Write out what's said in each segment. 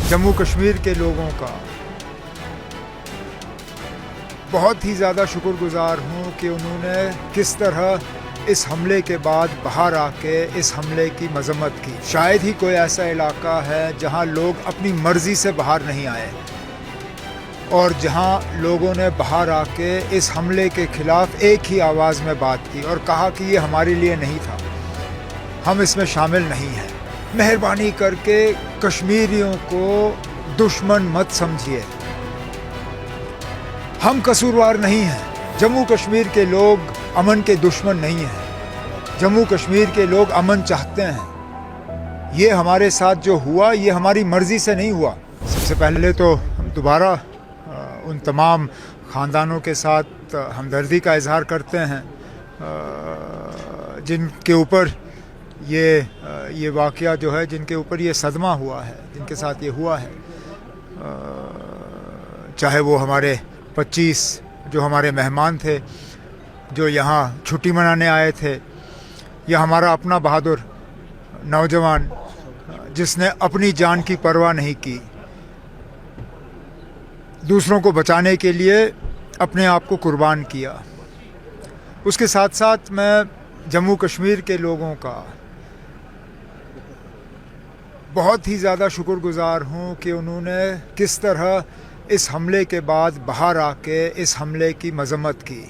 جموں کشمیر کے لوگوں کا بہت ہی زیادہ شکر گزار ہوں کہ انہوں نے کس طرح اس حملے کے بعد باہر آ کے اس حملے کی مذمت کی۔ شاید ہی کوئی ایسا علاقہ ہے جہاں لوگ اپنی مرضی سے باہر نہیں آئے اور جہاں لوگوں نے باہر آ کے اس حملے کے خلاف ایک ہی آواز میں بات کی اور کہا کہ یہ ہمارے لیے نہیں تھا، ہم اس میں شامل نہیں ہیں۔ مہربانی کر کے کشمیریوں کو دشمن مت سمجھیے، ہم قصوروار نہیں ہیں۔ جموں کشمیر کے لوگ امن کے دشمن نہیں ہیں، جموں کشمیر کے لوگ امن چاہتے ہیں۔ یہ ہمارے ساتھ جو ہوا یہ ہماری مرضی سے نہیں ہوا۔ سب سے پہلے تو ہم دوبارہ ان تمام خاندانوں کے ساتھ ہمدردی کا اظہار کرتے ہیں جن کے اوپر یہ واقعہ جو ہے، جن کے اوپر یہ صدمہ ہوا ہے، جن کے ساتھ یہ ہوا ہے، چاہے وہ ہمارے 25 جو ہمارے مہمان تھے جو یہاں چھٹی منانے آئے تھے، یا ہمارا اپنا بہادر نوجوان جس نے اپنی جان کی پرواہ نہیں کی، دوسروں کو بچانے کے لیے اپنے آپ کو قربان کیا۔ اس کے ساتھ ساتھ میں جموں کشمیر کے لوگوں کا بہت ہی زیادہ شکر گزار ہوں کہ انہوں نے کس طرح اس حملے کے بعد باہر آ کے اس حملے کی مذمت کی۔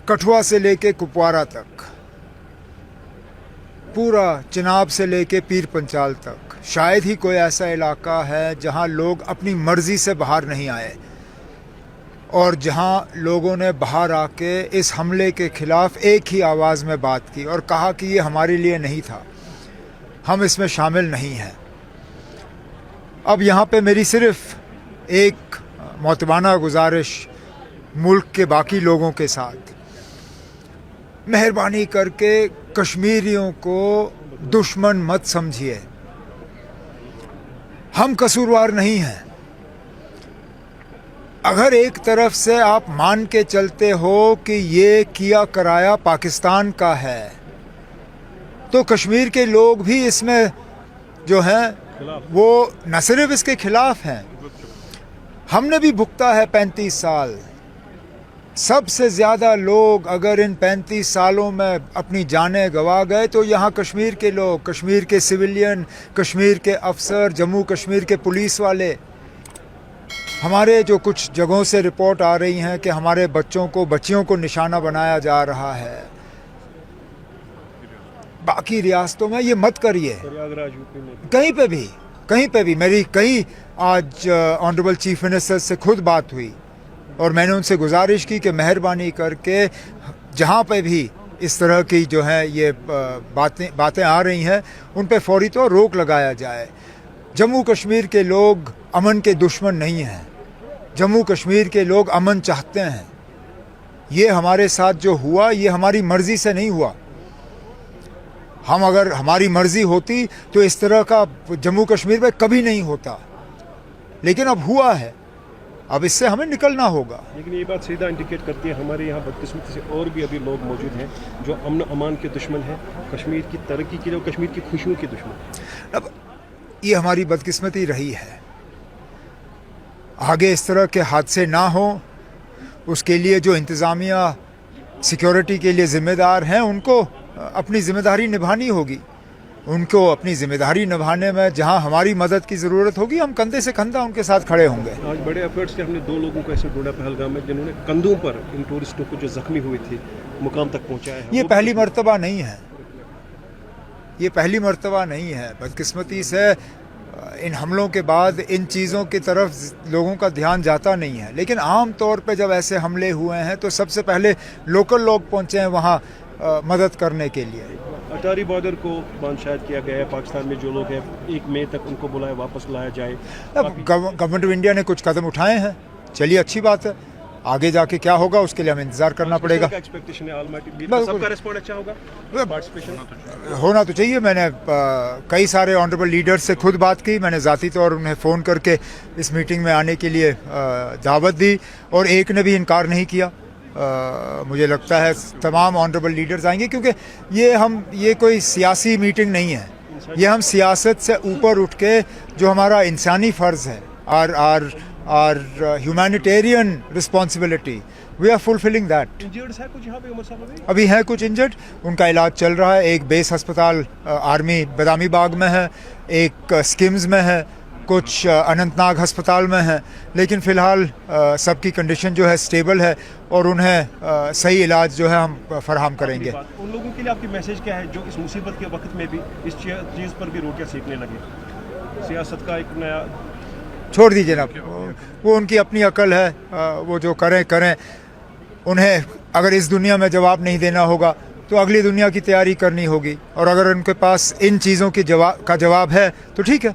کٹھوعہ سے لے کے کپوارہ تک، پورا چناب سے لے کے پیر پنچال تک، شاید ہی کوئی ایسا علاقہ ہے جہاں لوگ اپنی مرضی سے باہر نہیں آئے اور جہاں لوگوں نے باہر آ کے اس حملے کے خلاف ایک ہی آواز میں بات کی اور کہا کہ یہ ہمارے لیے نہیں تھا، ہم اس میں شامل نہیں ہیں۔ اب یہاں پہ میری صرف ایک معتبانہ گزارش ملک کے باقی لوگوں کے ساتھ، مہربانی کر کے کشمیریوں کو دشمن مت سمجھیے، ہم قصوروار نہیں ہیں۔ اگر ایک طرف سے آپ مان کے چلتے ہو کہ یہ کیا کرایا پاکستان کا ہے، تو کشمیر کے لوگ بھی اس میں جو ہیں وہ نہ صرف اس کے خلاف ہیں، ہم نے بھی بھگتا ہے 35 سال۔ سب سے زیادہ لوگ اگر ان 35 سالوں میں اپنی جانیں گوا گئے تو یہاں کشمیر کے لوگ، کشمیر کے سویلین، کشمیر کے افسر، جموں کشمیر کے پولیس والے۔ ہمارے جو کچھ جگہوں سے رپورٹ آ رہی ہیں کہ ہمارے بچیوں کو نشانہ بنایا جا رہا ہے، باقی ریاستوں میں یہ مت کریے، کہیں پہ بھی میری کئی آج آنریبل چیف منسٹر سے خود بات ہوئی اور میں نے ان سے گزارش کی کہ مہربانی کر کے جہاں پہ بھی اس طرح کی جو ہے یہ باتیں آ رہی ہیں ان پہ فوری طور روک لگایا جائے۔ جموں کشمیر کے لوگ امن کے دشمن نہیں ہیں، جموں کشمیر کے لوگ امن چاہتے ہیں۔ یہ ہمارے ساتھ جو ہوا یہ ہماری مرضی سے نہیں ہوا، اگر ہماری مرضی ہوتی تو اس طرح کا جموں کشمیر میں کبھی نہیں ہوتا، لیکن اب ہوا ہے، اب اس سے ہمیں نکلنا ہوگا۔ لیکن یہ بات سیدھا انڈیکیٹ کرتی ہے ہمارے یہاں بدقسمتی سے اور بھی ابھی لوگ موجود ہیں جو امن و امان کے دشمن ہیں، کشمیر کی ترقی کے لیے اور کشمیر کی خوشیوں کے دشمن ہیں۔ اب یہ ہماری بدقسمتی رہی ہے، آگے اس طرح کے حادثے نہ ہوں اس کے لیے جو انتظامیہ سیکیورٹی کے لیے ذمہ دار ہیں ان کو اپنی ذمہ داری نبھانی ہوگی، ان کو اپنی ذمہ داری نبھانے میں جہاں ہماری مدد کی ضرورت ہوگی ہم کندھے سے کندھا ان کے ساتھ کھڑے ہوں گے۔ آج بڑے ایفرٹس سے ہم نے 2 لوگوں کو ایسے ڈھونڈا پہلگام میں جنہوں نے کندھوں پر ان ٹورسٹوں کو جو زخمی ہوئے تھے مقام تک پہنچایا ہے۔ یہ پہلی مرتبہ نہیں ہے، یہ پہلی مرتبہ نہیں ہے۔ بدقسمتی سے ان حملوں کے بعد ان چیزوں کی طرف لوگوں کا دھیان جاتا نہیں ہے، لیکن عام طور پہ جب ایسے حملے ہوئے ہیں تو سب سے پہلے لوکل لوگ پہنچے ہیں وہاں مدد کرنے کے لیے۔ اٹاری بارڈر کو بند شاید کیا گیا ہے، پاکستان میں جو لوگ ہیں 1 مئی تک ان کو بلایا واپس لایا جائے۔ اب گورنمنٹ آف انڈیا نے کچھ قدم اٹھائے ہیں، چلیے اچھی بات ہے، آگے جا کے کیا ہوگا اس کے لیے ہمیں انتظار کرنا پڑے گا۔ سب کا رسپانس اچھا ہوگا، ہونا تو چاہیے۔ میں نے کئی سارے آنریبل لیڈر سے خود بات کی، میں نے ذاتی طور انہیں فون کر کے اس میٹنگ میں آنے کے لیے دعوت دی اور ایک نے بھی انکار نہیں کیا۔ مجھے لگتا ہے تمام آنریبل لیڈرز آئیں گے کیونکہ یہ کوئی سیاسی میٹنگ نہیں ہے، یہ ہم سیاست سے اوپر اٹھ کے جو ہمارا انسانی فرض ہے اور humanitarian responsibility we are fulfilling that. انجرڈس ہے کچھ یہاں پہ عمر صاحب ابھی ہیں کچھ انجرڈ, ان کا علاج چل رہا ہے. ایک بیس ہسپتال آرمی بادامی باغ میں ہے, ایک اسکمز میں ہے, کچھ اننت ناگ ہسپتال میں ہیں, لیکن فی الحال سب کی کنڈیشن جو ہے اسٹیبل ہے اور انہیں صحیح علاج جو ہے ہم فراہم کریں گے. ان لوگوں کے لیے آپ کی میسج کیا ہے جو اس مصیبت کے وقت میں بھی اس چیز پر بھی روٹیاں سیکھنے لگے؟ سیاست کا ایک نیا چھوڑ دیجیے نا, وہ ان کی اپنی عقل ہے, وہ جو کریں. انہیں اگر اس دنیا میں جواب نہیں دینا ہوگا تو اگلی دنیا کی تیاری کرنی ہوگی, اور اگر ان کے پاس ان چیزوں کا جواب ہے تو ٹھیک ہے.